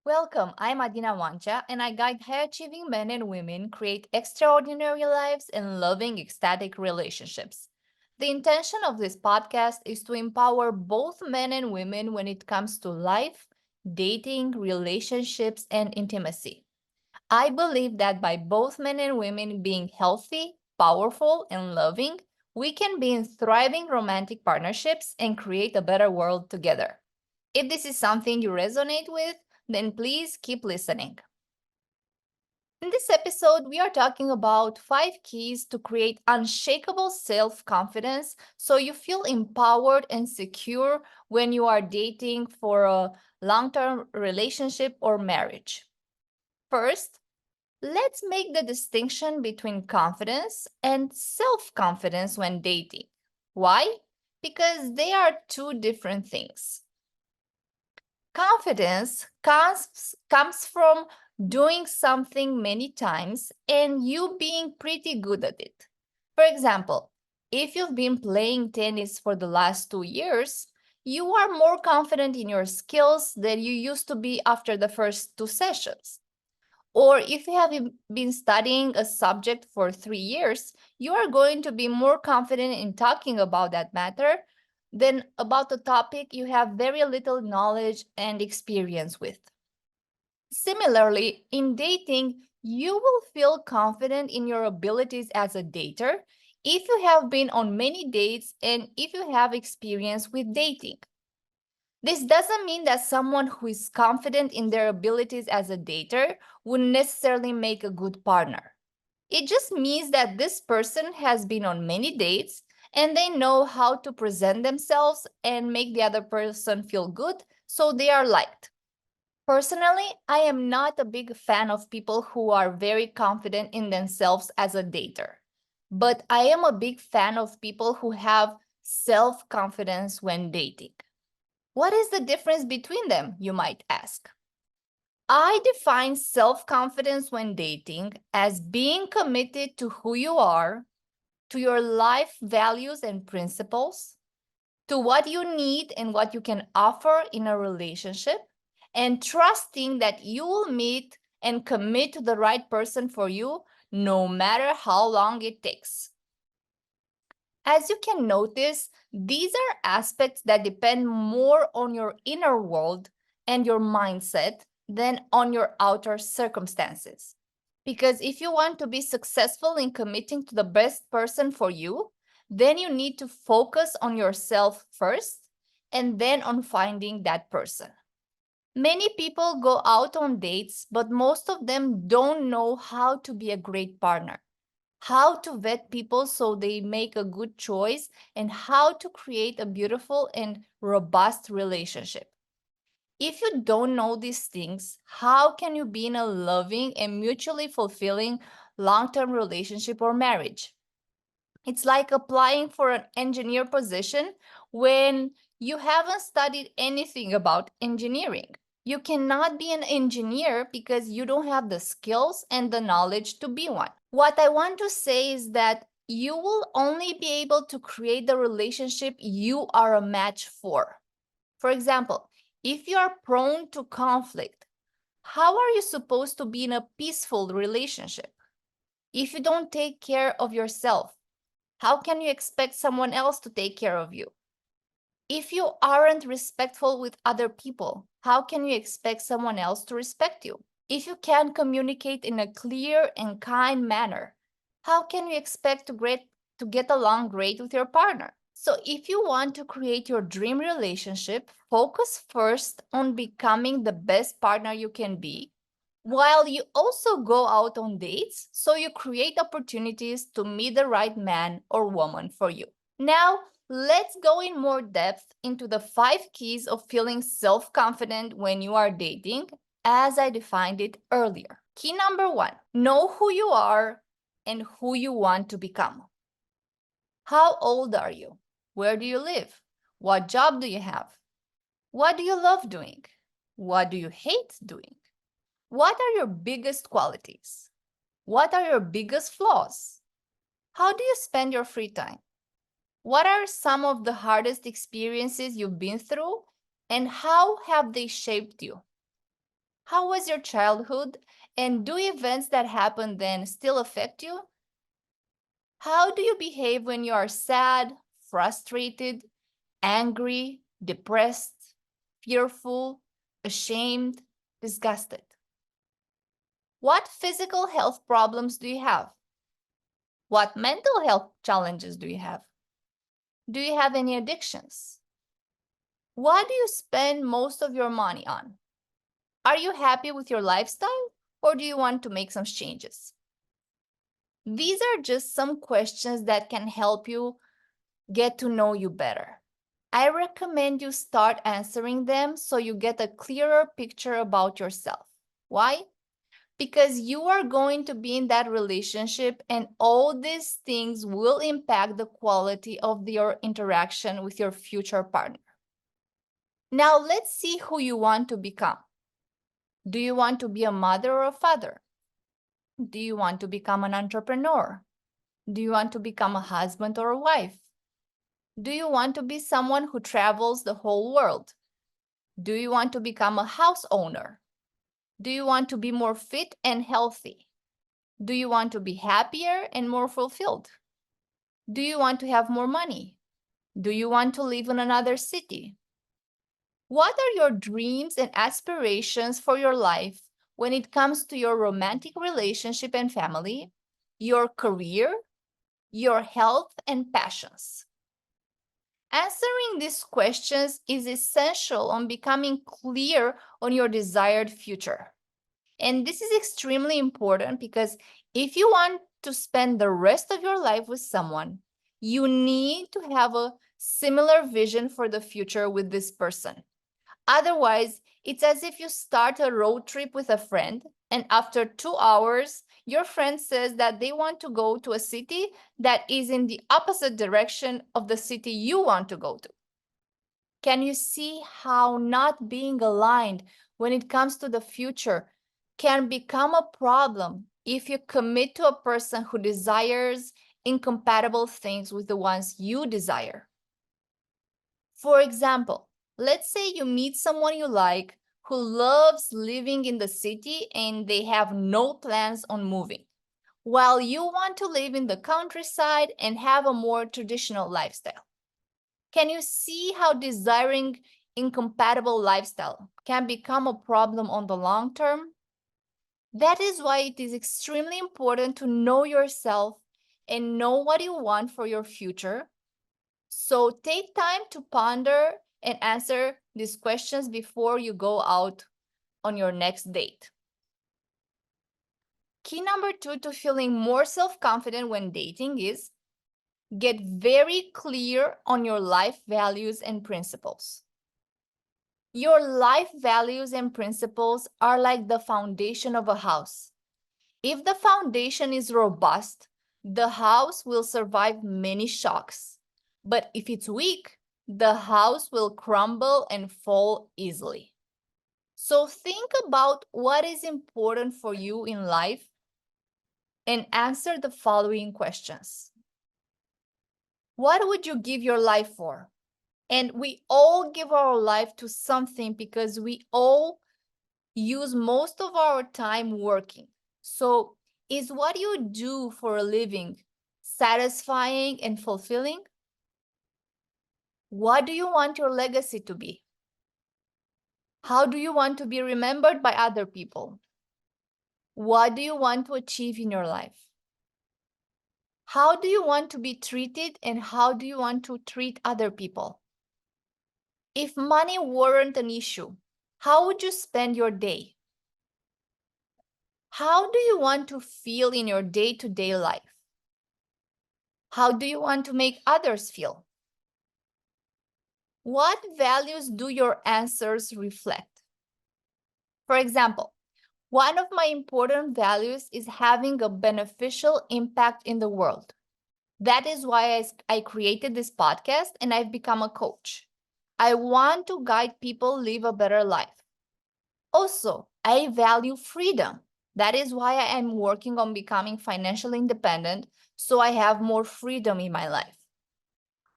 Welcome, I'm Adina Wancha, and I guide high-achieving men and women create extraordinary lives and loving, ecstatic relationships. The intention of this podcast is to empower both men and women when it comes to life, dating, relationships, and intimacy. I believe that by both men and women being healthy, powerful, and loving, we can be in thriving romantic partnerships and create a better world together. If this is something you resonate with, then please keep listening. In this episode, we are talking about 5 keys to create unshakable self confidence so you feel empowered and secure when you are dating for a long term relationship or marriage. First, let's make the distinction between confidence and self confidence when dating. Why? Because they are two different things. Confidence comes from doing something many times and you being pretty good at it. For example, if you've been playing tennis for the last 2 years, you are more confident in your skills than you used to be after the first 2 sessions. Or if you have been studying a subject for 3 years, you are going to be more confident in talking about that matter than about a topic you have very little knowledge and experience with. Similarly, in dating, you will feel confident in your abilities as a dater if you have been on many dates and if you have experience with dating. This doesn't mean that someone who is confident in their abilities as a dater would necessarily make a good partner. It just means that this person has been on many dates and they know how to present themselves and make the other person feel good, so they are liked. Personally, I am not a big fan of people who are very confident in themselves as a dater, but I am a big fan of people who have self confidence when dating. What is the difference between them, you might ask? I define self confidence when dating as being committed to who you are, to your life values and principles, to what you need and what you can offer in a relationship, and trusting that you will meet and commit to the right person for you no matter how long it takes. As you can notice, these are aspects that depend more on your inner world and your mindset than on your outer circumstances. Because if you want to be successful in committing to the best person for you, then you need to focus on yourself first and then on finding that person. Many people go out on dates, but most of them don't know how to be a great partner, how to vet people so they make a good choice, and how to create a beautiful and robust relationship. If you don't know these things, how can you be in a loving and mutually fulfilling long-term relationship or marriage? It's like applying for an engineer position when you haven't studied anything about engineering. You cannot be an engineer because you don't have the skills and the knowledge to be one. What I want to say is that you will only be able to create the relationship you are a match for. For example, if you are prone to conflict, how are you supposed to be in a peaceful relationship? If you don't take care of yourself, how can you expect someone else to take care of you? If you aren't respectful with other people, how can you expect someone else to respect you? If you can't communicate in a clear and kind manner, how can you expect to get along great with your partner? So, if you want to create your dream relationship, focus first on becoming the best partner you can be, while you also go out on dates so you create opportunities to meet the right man or woman for you. Now, let's go in more depth into the 5 keys of feeling self confident when you are dating, as I defined it earlier. Key number 1, know who you are and who you want to become. How old are you? Where do you live? What job do you have? What do you love doing? What do you hate doing? What are your biggest qualities? What are your biggest flaws? How do you spend your free time? What are some of the hardest experiences you've been through and how have they shaped you? How was your childhood? And do events that happened then still affect you? How do you behave when you are sad, frustrated, angry, depressed, fearful, ashamed, disgusted? What physical health problems do you have? What mental health challenges do you have? Do you have any addictions? What do you spend most of your money on? Are you happy with your lifestyle, or do you want to make some changes? These are just some questions that can help you get to know you better. I recommend you start answering them so you get a clearer picture about yourself. Why? Because you are going to be in that relationship, and all these things will impact the quality of your interaction with your future partner. Now, let's see who you want to become. Do you want to be a mother or a father? Do you want to become an entrepreneur? Do you want to become a husband or a wife? Do you want to be someone who travels the whole world? Do you want to become a house owner? Do you want to be more fit and healthy? Do you want to be happier and more fulfilled? Do you want to have more money? Do you want to live in another city? What are your dreams and aspirations for your life when it comes to your romantic relationship and family, your career, your health, and passions? Answering these questions is essential on becoming clear on your desired future. And this is extremely important because if you want to spend the rest of your life with someone, you need to have a similar vision for the future with this person. Otherwise, it's as if you start a road trip with a friend, and after 2 hours, your friend says that they want to go to a city that is in the opposite direction of the city you want to go to. Can you see how not being aligned when it comes to the future can become a problem if you commit to a person who desires incompatible things with the ones you desire? For example, let's say you meet someone you like who loves living in the city and they have no plans on moving, while you want to live in the countryside and have a more traditional lifestyle. Can you see how desiring incompatible lifestyle can become a problem on the long term? That is why it is extremely important to know yourself and know what you want for your future. So take time to ponder and answer these questions before you go out on your next date. Key number 2 to feeling more self-confident when dating is get very clear on your life values and principles. Your life values and principles are like the foundation of a house. If the foundation is robust, the house will survive many shocks. But if it's weak, the house will crumble and fall easily. So think about what is important for you in life and answer the following questions. What would you give your life for? And we all give our life to something because we all use most of our time working. So is what you do for a living satisfying and fulfilling? What do you want your legacy to be? How do you want to be remembered by other people? What do you want to achieve in your life? How do you want to be treated, and how do you want to treat other people? If money weren't an issue, how would you spend your day? How do you want to feel in your day-to-day life? How do you want to make others feel? What values do your answers reflect? For example, one of my important values is having a beneficial impact in the world. That is why I created this podcast and I've become a coach. I want to guide people live a better life. Also, I value freedom. That is why I am working on becoming financially independent so I have more freedom in my life.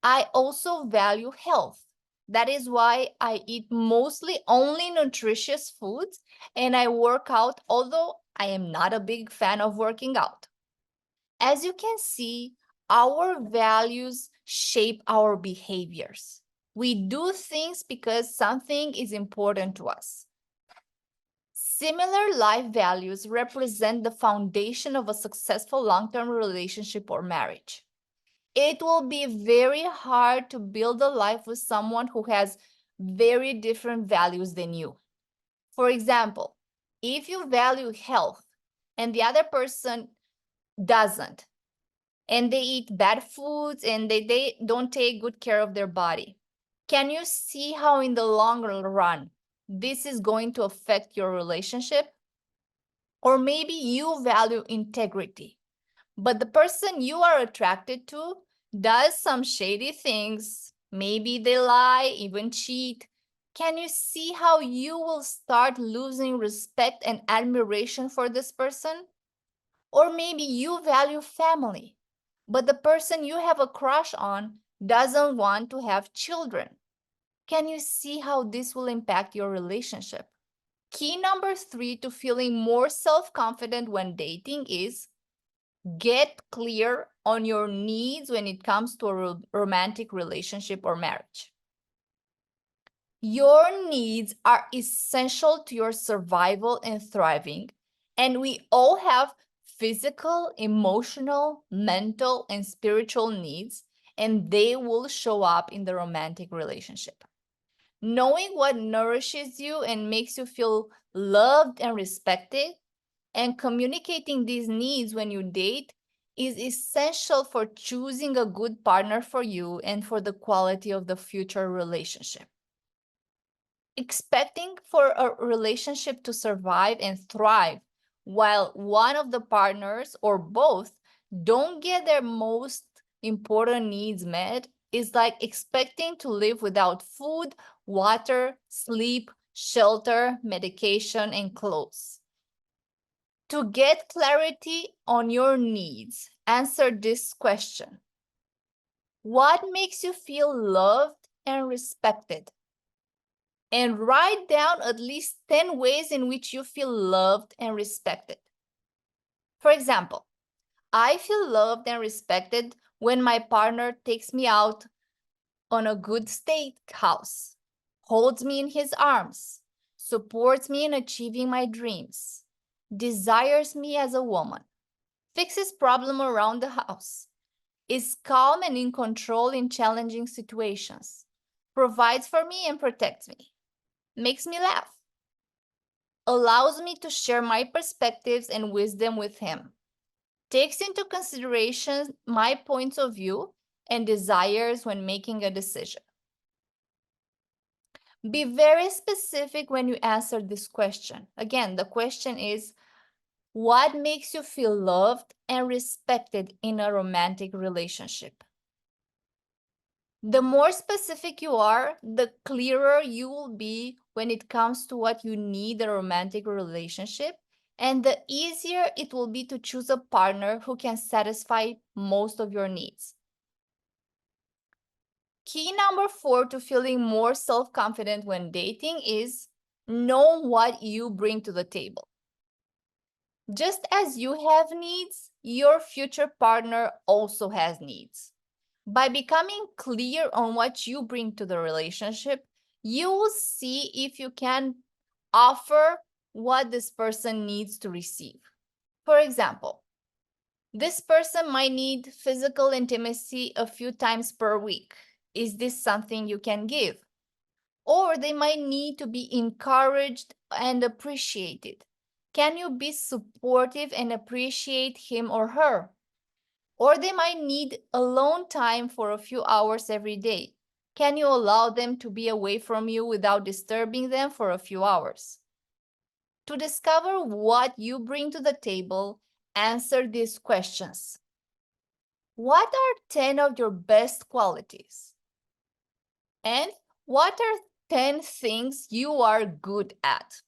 I also value health. That is why I eat mostly only nutritious foods and I work out, although I am not a big fan of working out. As you can see, our values shape our behaviors. We do things because something is important to us. Similar life values represent the foundation of a successful long-term relationship or marriage. It will be very hard to build a life with someone who has very different values than you. For example, if you value health and the other person doesn't, and they eat bad foods and they don't take good care of their body, can you see how in the long run this is going to affect your relationship? Or maybe you value integrity, but the person you are attracted to does some shady things. Maybe they lie, even cheat. Can you see how you will start losing respect and admiration for this person? Or maybe you value family, but the person you have a crush on doesn't want to have children. Can you see how this will impact your relationship? Key number 3 to feeling more self-confident when dating is get clear on your needs when it comes to a romantic relationship or marriage. Your needs are essential to your survival and thriving, and we all have physical, emotional, mental, and spiritual needs, and they will show up in the romantic relationship. Knowing what nourishes you and makes you feel loved and respected, and communicating these needs when you date is essential for choosing a good partner for you and for the quality of the future relationship. Expecting for a relationship to survive and thrive while one of the partners or both don't get their most important needs met is like expecting to live without food, water, sleep, shelter, medication, and clothes. To get clarity on your needs, answer this question. What makes you feel loved and respected? And write down at least 10 ways in which you feel loved and respected. For example, I feel loved and respected when my partner takes me out on a good steakhouse, holds me in his arms, supports me in achieving my dreams, desires me as a woman, fixes problem around the house, is calm and in control in challenging situations, provides for me and protects me, makes me laugh, allows me to share my perspectives and wisdom with him, takes into consideration my points of view and desires when making a decision. Be very specific when you answer this question. Again, the question is, what makes you feel loved and respected in a romantic relationship? The more specific you are, the clearer you will be when it comes to what you need in a romantic relationship, and the easier it will be to choose a partner who can satisfy most of your needs. Key number 4 to feeling more self-confident when dating is know what you bring to the table. Just as you have needs, your future partner also has needs. By becoming clear on what you bring to the relationship, you will see if you can offer what this person needs to receive. For example, this person might need physical intimacy a few times per week. Is this something you can give? Or they might need to be encouraged and appreciated. Can you be supportive and appreciate him or her? Or they might need alone time for a few hours every day. Can you allow them to be away from you without disturbing them for a few hours? To discover what you bring to the table, answer these questions. What are 10 of your best qualities? And what are 10 things you are good at?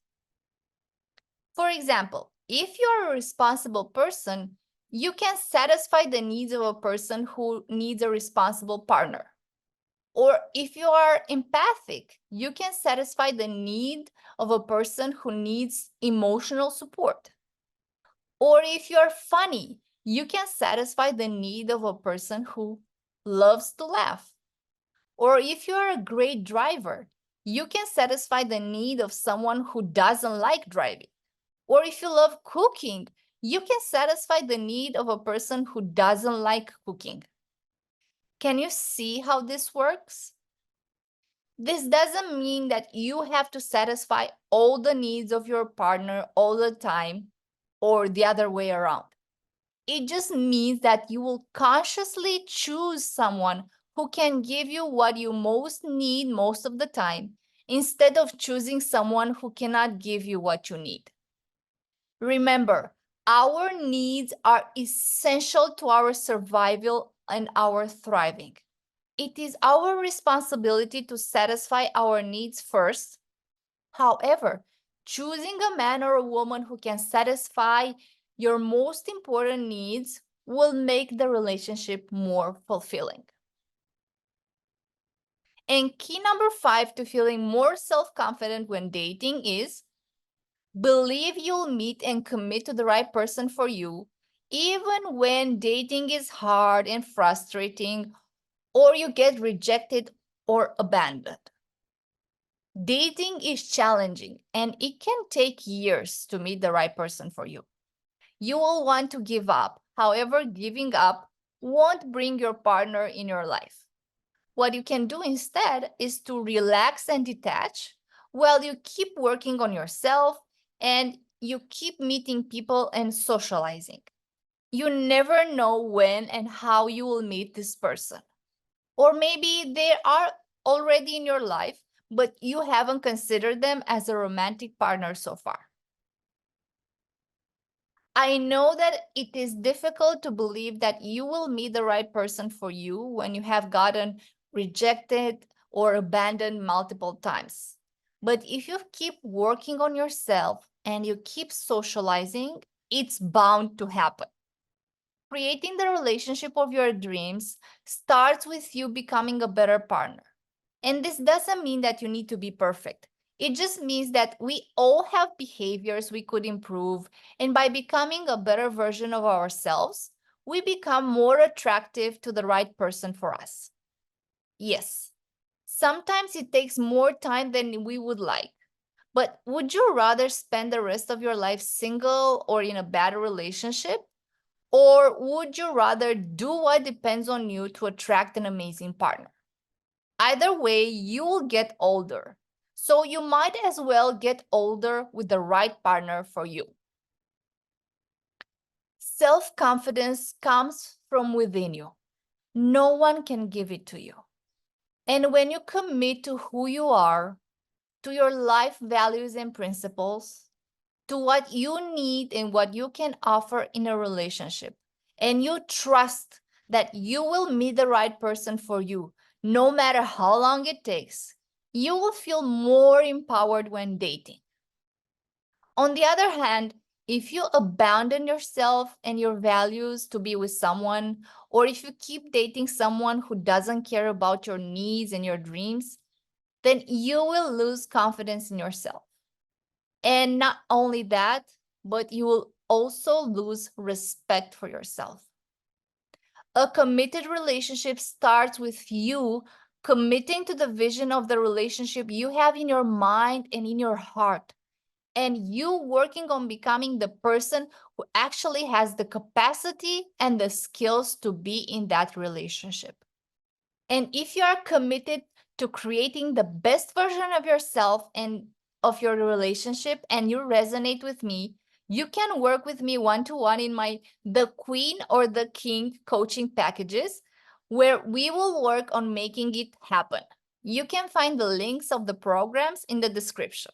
For example, if you are a responsible person, you can satisfy the needs of a person who needs a responsible partner. Or if you are empathic, you can satisfy the need of a person who needs emotional support. Or if you're funny, you can satisfy the need of a person who loves to laugh. Or if you're a great driver, you can satisfy the need of someone who doesn't like driving. Or if you love cooking, you can satisfy the need of a person who doesn't like cooking. Can you see how this works? This doesn't mean that you have to satisfy all the needs of your partner all the time or the other way around. It just means that you will consciously choose someone who can give you what you most need most of the time, instead of choosing someone who cannot give you what you need. Remember, our needs are essential to our survival and our thriving. It is our responsibility to satisfy our needs first. However, choosing a man or a woman who can satisfy your most important needs will make the relationship more fulfilling. And key number 5 to feeling more self-confident when dating is believe you'll meet and commit to the right person for you, even when dating is hard and frustrating, or you get rejected or abandoned. Dating is challenging and it can take years to meet the right person for you. You will want to give up. However, giving up won't bring your partner in your life. What you can do instead is to relax and detach while you keep working on yourself and you keep meeting people and socializing. You never know when and how you will meet this person. Or maybe they are already in your life, but you haven't considered them as a romantic partner so far. I know that it is difficult to believe that you will meet the right person for you when you have gotten rejected or abandoned multiple times. But if you keep working on yourself and you keep socializing, it's bound to happen. Creating the relationship of your dreams starts with you becoming a better partner. And this doesn't mean that you need to be perfect. It just means that we all have behaviors we could improve. And by becoming a better version of ourselves, we become more attractive to the right person for us. Yes, sometimes it takes more time than we would like. But would you rather spend the rest of your life single or in a bad relationship? Or would you rather do what depends on you to attract an amazing partner? Either way, you will get older. So you might as well get older with the right partner for you. Self-confidence comes from within you. No one can give it to you. And when you commit to who you are, to your life values and principles, to what you need and what you can offer in a relationship, and you trust that you will meet the right person for you, no matter how long it takes, you will feel more empowered when dating. On the other hand, if you abandon yourself and your values to be with someone, or if you keep dating someone who doesn't care about your needs and your dreams, then you will lose confidence in yourself. And not only that, but you will also lose respect for yourself. A committed relationship starts with you committing to the vision of the relationship you have in your mind and in your heart, and you working on becoming the person who actually has the capacity and the skills to be in that relationship. And if you are committed to creating the best version of yourself and of your relationship, and you resonate with me, you can work with me one-to-one in my The Queen or the King coaching packages, where we will work on making it happen. You can find the links of the programs in the description.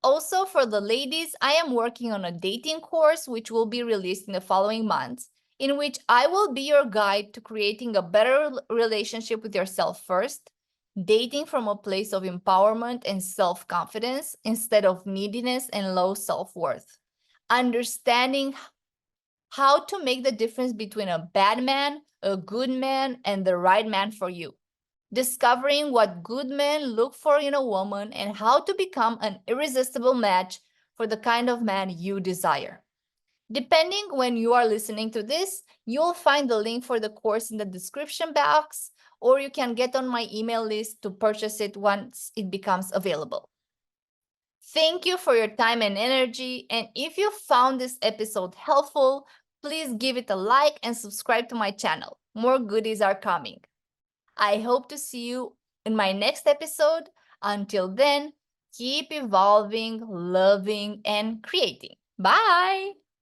Also, for the ladies, I am working on a dating course which will be released in the following months, in which I will be your guide to creating a better relationship with yourself first, dating from a place of empowerment and self-confidence instead of neediness and low self-worth, understanding how to make the difference between a bad man, a good man, and the right man for you. discovering what good men look for in a woman and how to become an irresistible match for the kind of man you desire. Depending when you are listening to this, you'll find the link for the course in the description box, or you can get on my email list to purchase it once it becomes available. Thank you for your time and energy, and if you found this episode helpful, please give it a like and subscribe to my channel. More goodies are coming. I hope to see you in my next episode. Until then, keep evolving, loving, and creating. Bye!